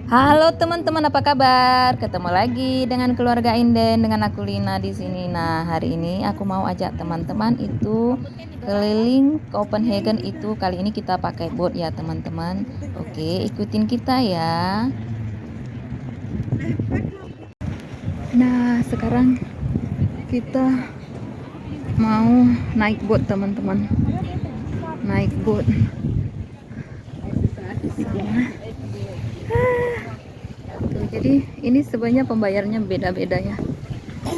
Halo teman-teman, apa kabar? Ketemu lagi dengan keluarga Inden, dengan aku Lina di sini. Nah, hari ini aku mau ajak teman-teman itu keliling Copenhagen itu. Kali ini kita pakai boat ya, teman-teman. Oke, ikutin kita ya. Nah, sekarang kita mau naik boat, teman-teman. Naik boat. Di sana. Tuh, jadi ini sebenarnya pembayarnya beda-beda ya.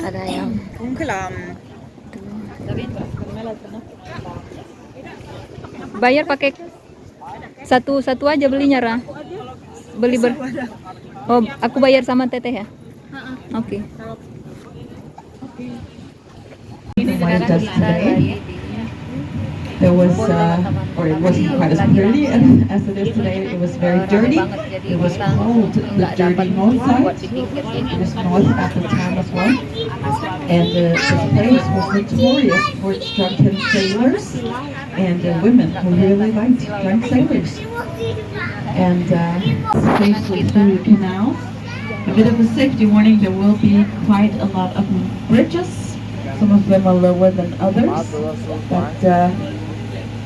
Ada yang bayar pakai satu aja belinya, Ra. Beli Oh, aku bayar sama teteh ya. Oke. Ini sekarang kita lagi There was, or it wasn't quite as pretty as it is today. It was very dirty. It was cold, the dirty north side. It was north at the time as well. And this place was notorious for its drunken sailors and women who really liked drunk sailors. And safely through the canal. A bit of a safety warning, there will be quite a lot of bridges. Some of them are lower than others. But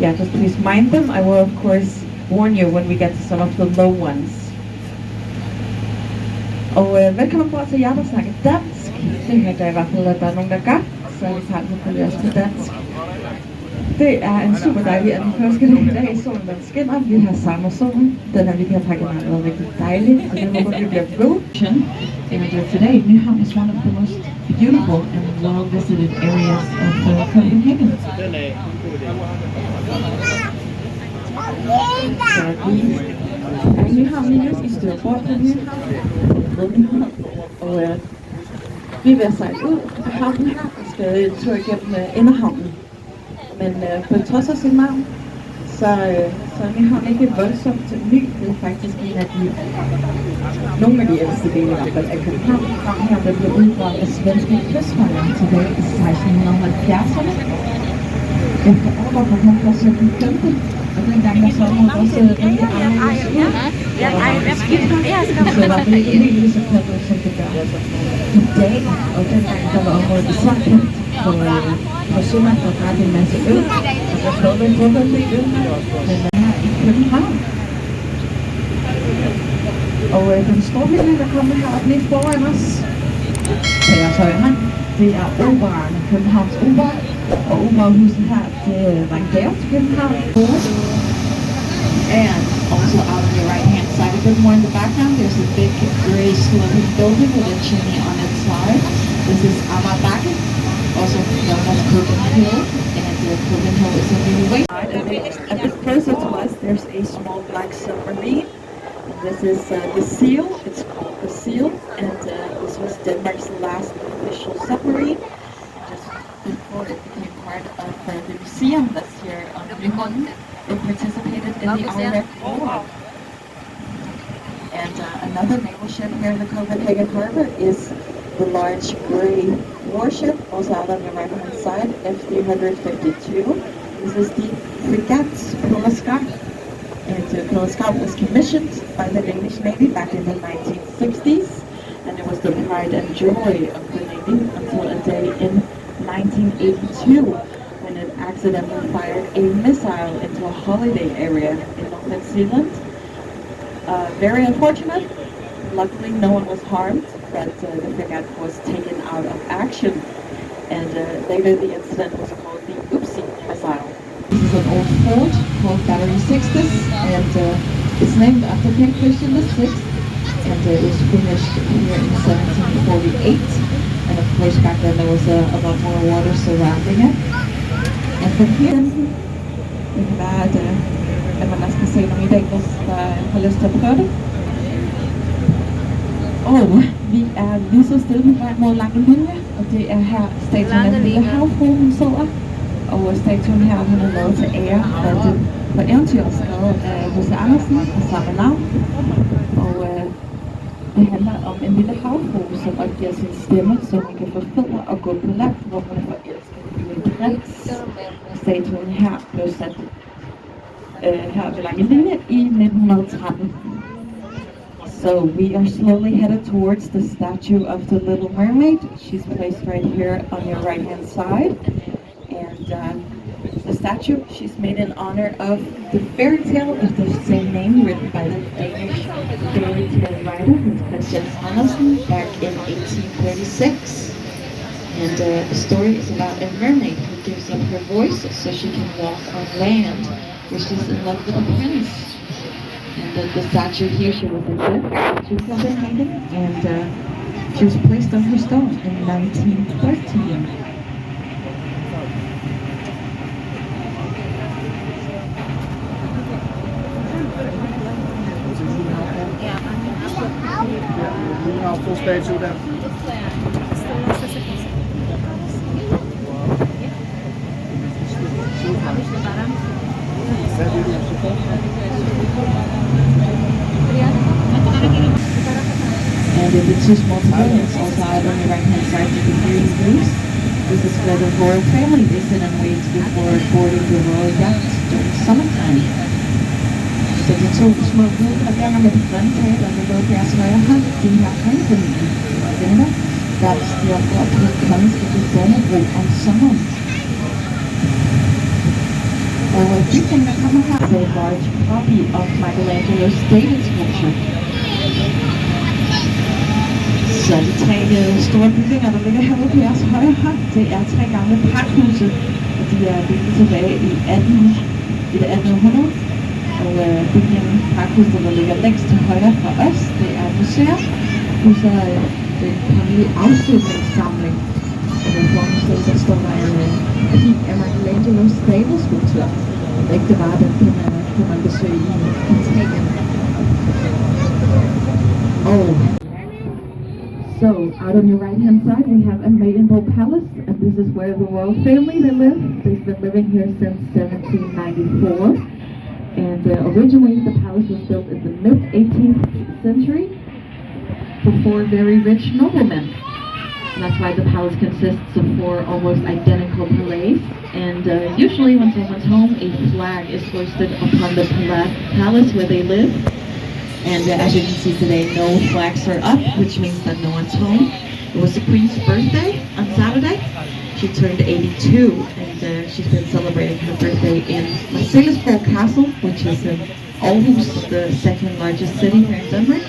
yeah, just please mind them. I will of course warn you when we get to some of the low ones. Og velkommen på til jer, der snakker dansk. Det hørte jeg i hvert fald, at der er nogen, der gør. Så vi tager selvfølgelig også på dansk. Det er en super dejlig atmosfære i dag. Solen den skinner. Vi har samme solen. Den her weekend har generelt været rigtig dejlig. Og den håber vi bliver ved. And today, Nyhavn is one of the most beautiful and well-visited areas of Copenhagen. Nyhavn lige nu. I styrer bort på Nyhavn. Og vi er ved at sejle ud af havnen her og skal en tur igennem Inderhavnen. Men på trods af sin navn, så er Nyhavn ikke voldsomt ny. Det er faktisk en af nogle af de ældste dele i hvert fald af København. Her der blev udgravet af svenske kystfangere tilbage i 1670'erne. Efter ordre fra kong Christian V. Og dengang der så var også rigtig anderledes ud. Så var det ikke helt så købt, som det gør i dag. Og dengang der var området især kendt for sømand, der drak en masse øl. Og så slår vi en gruppe af øl. Men her i København. Og den store bygning, der kommer heroppe lige foran os, til jeres højre hånd, det er operaen, Københavns Opera. Og operahuset her, det var en gave til København. And also out on the right hand side, a bit more in the background, there's a big gray sloping building with a chimney on its side. This is Amagerbakke, also known as Copenhagen, and Copenhagen is a new way. A bit closer to us, there's a small black submarine. This is the Seal. It's called the Seal, and this was Denmark's last official submarine. Just before it became part of the museum that's here on the Mermaid, it participated in the Iron War. And another naval ship here in the Copenhagen harbor is the large gray warship, also out on the right-hand side, F-352. This is the frigate Kota. And Kota was commissioned by the Danish Navy back in the 1960s, and it was the pride and joy of the Navy until a day in 1982 when it accidentally fired a missile into a holiday area in North Zealand. Very unfortunate. Luckily, no one was harmed, but the frigate was taken out of action, and later the incident was called the Oopsie missile. This is an old fort called Battery Sixtus, and it's named after King Christian VI, and it was finished here in 1748. And of course, back then there was a lot more water surrounding it. And from here, det kan være, at man også kan se nogle i dag, der har lyst til at prøve det. Og vi er lige så stille på vej mod Lange Linje, og det er her statuen af Lille Havfru, hun sidder. Og statuen her, hun er lavet til ære for eventyret skrevet af H.C. Andersen af samme navn. Og det handler om en lille havfru, som opgiver sin stemme, så hun kan få fødder og gå på land, hvor hun er forelsket i en portrætsstatuen her blev sat her ved Langelinje i 1913. So we are slowly headed towards the statue of the Little Mermaid. She's placed right here on your right hand side. And the statue, she's made in honor of the fairy tale of the same name written by the Danish fairy tale writer Christian Andersen back in 1836. And the story is about a mermaid who gives up her voice so she can walk on land, where she's in love with a prince. And the statue here, she was a gift to Copenhagen, and she was placed on her stone in 1913. Full statue der. And the two small pavilions also out on the right hand side with the green roofs. This is where the royal family they sit and wait before boarding the royal yacht during summertime. Så de to små hvide paviloner med de grønne tag og med både deres højre hånd, de her kongefamilien og venner, der stiger op på den kongeskibet Mermaid om sommeren. Og bygningen, der kommer her, er a large copy of Michelangelo's David sculpture. Så de tre store bygninger, der ligger herude på jeres højre hånd, det er tre gamle pakhuse, og de er bygget tilbage i det 1800. Og bygningen, pakhuset, der ligger længst til højre fra os, det er et museum. Huset er den kongelige afslutningssamling. Og der foran stedet, der står der en pig af Michelangelo's David skulptur. Og ikke det var den, kan man besøge i Italien. Oh. So, out on your right-hand side, we have a Maidenbow Palace, and this is where the royal family they live. They've been living here since 1794, and originally the palace was built in the mid-18th century for four very rich noblemen. And that's why the palace consists of four almost identical palaces, and usually when someone's home, a flag is hoisted upon the palace where they live. And as you can see today, no flags are up, which means that no one's home. It was the Queen's birthday on Saturday. She turned 82, and she's been celebrating her birthday in Marselisborg Castle, which is in Aarhus, the second largest city here in Denmark.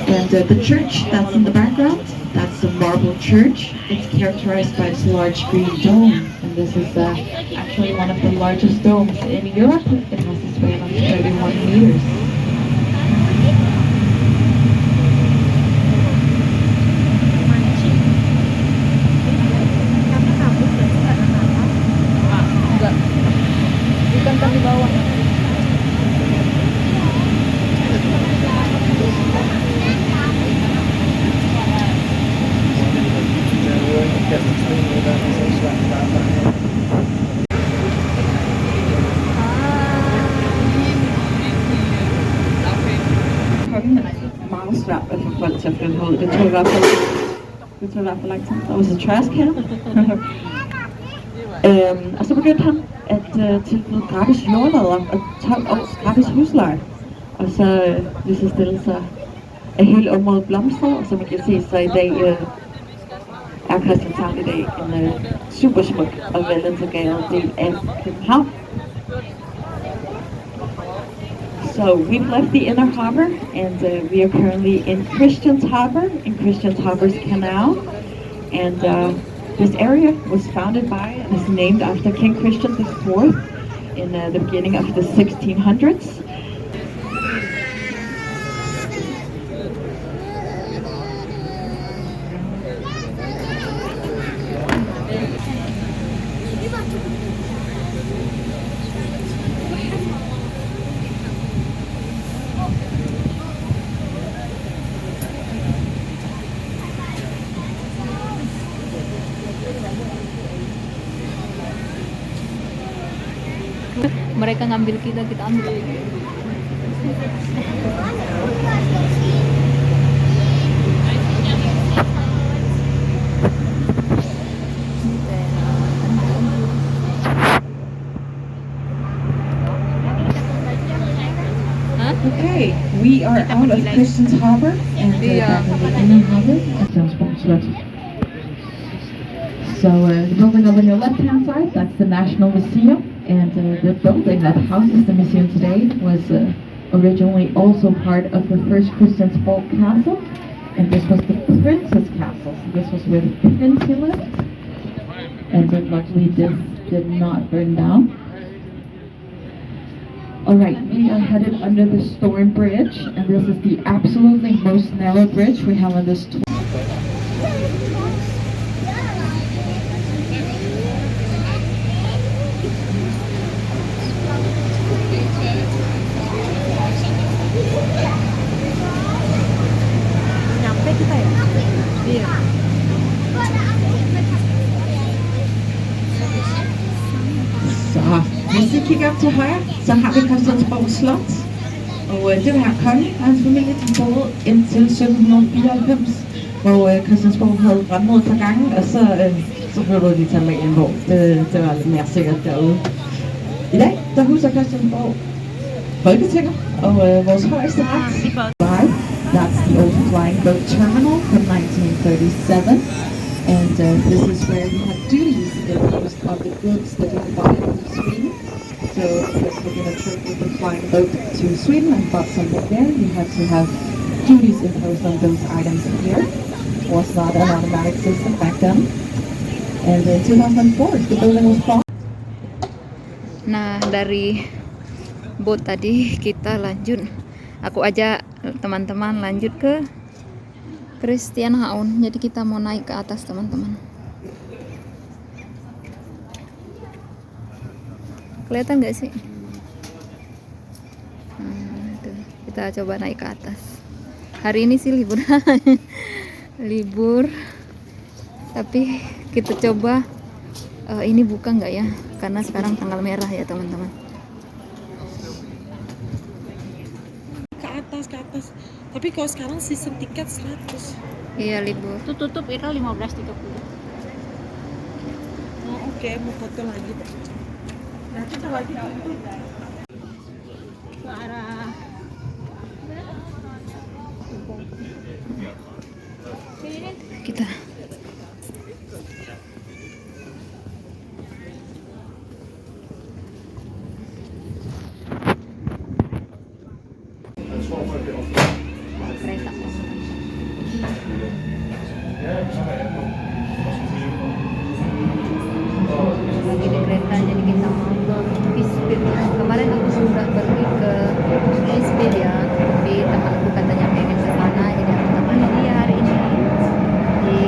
And the church that's in the background, that's a marble church. It's characterized by its large green dome, and this is actually one of the largest domes in Europe. It has a span of 31 meters. Bukan kan di bawah. Kongen er meget svært at få folk til at flytte ud. Det tog i hvert fald lang tid. Der var så trash can. Og så begyndte han at tilbyde gratis jordlader og 12 års gratis husleje. Og så lige så stille så er hele området blomstret, og som I kan se, så i dag er Christianshavn i dag en super smuk og velintegreret del af København. So we've left the inner harbor, and we are currently in Christians Harbor, in Christians Harbor's Canal. And this area was founded by and is named after King Christian IV in the beginning of the 1600s. Mereka ngambil kita ambil. Okay, we are out of Christians Harbor and Inner Harbor. So the building over your left-hand side, that's the National Museum, and the building that houses the museum today was originally also part of the first Christian's Hall Castle, and this was the Prince's Castle. So this was where the prince lived, and luckily this did not burn down. Alright, we are headed under the Storm Bridge, and this is the absolutely most narrow bridge we have on this tour. Nyampe kita ya? Iya. Så hvis vi kigger op til højre, så har vi Christiansborg Slot. Og det var kongen og hans familie, de boede indtil 1794, hvor Christiansborg havde brændt et par gange, og så flyttede de til Amalienborg. Det var lidt mere sikkert derude. I dag, der huser Christiansborg Folketinget og vores højeste ret. That's the old flying boat terminal from 1937. And this is where you had duties imposed on the goods that you had bought from Sweden. So if you're taking a trip with a flying boat to Sweden and bought something there, you had to have duties imposed on those items here. It was not an automatic system back then. And in 2004, the building was bought. Nah, dari boat tadi kita lanjut. Aku ajak teman-teman lanjut ke Christian Haun. Jadi kita mau naik ke atas, teman-teman. Kelihatan nggak sih? Tuh, kita coba naik ke atas. Hari ini sih libur. Libur. Tapi kita coba ini buka nggak ya? Karena sekarang tanggal merah ya, teman-teman. Ke atas. Tapi kalau sekarang season tiket 100. Iya, libur. Itu tutup Ira 15.30. Oh, oke, mau foto lagi. Nanti tuh lagi tutup. Ke arah Kita kereta. Lagi di kereta, jadi kita mau ke Pispil. Kemarin aku sudah pergi ke Pispil ya, tapi temanku katanya pengen ke sana, jadi aku temani dia hari ini. Di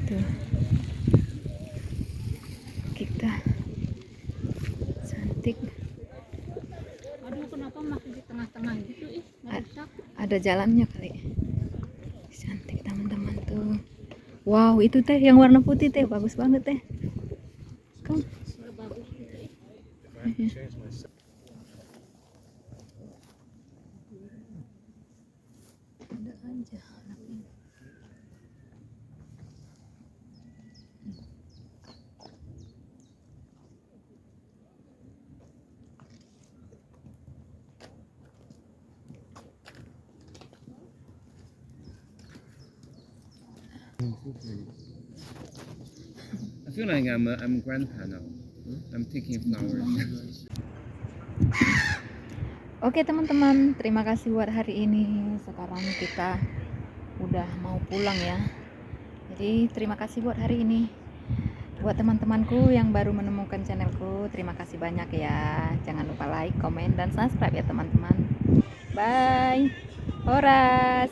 tuh. Kita cantik. aduh, kenapa masih di tengah-tengah gitu Ada jalannya kali. Cantik, teman-teman tuh. Wow, itu teh yang warna putih teh bagus banget teh. Kan? bagus gitu Ada aja anaknya. I feel like I'm a grandpa now. I'm taking flowers. Oke, teman-teman, terima kasih buat hari ini. Sekarang kita udah mau pulang ya. Jadi terima kasih buat hari ini. Buat teman-temanku yang baru menemukan channelku, terima kasih banyak ya. Jangan lupa like, komen, dan subscribe ya teman-teman. Bye. Horas.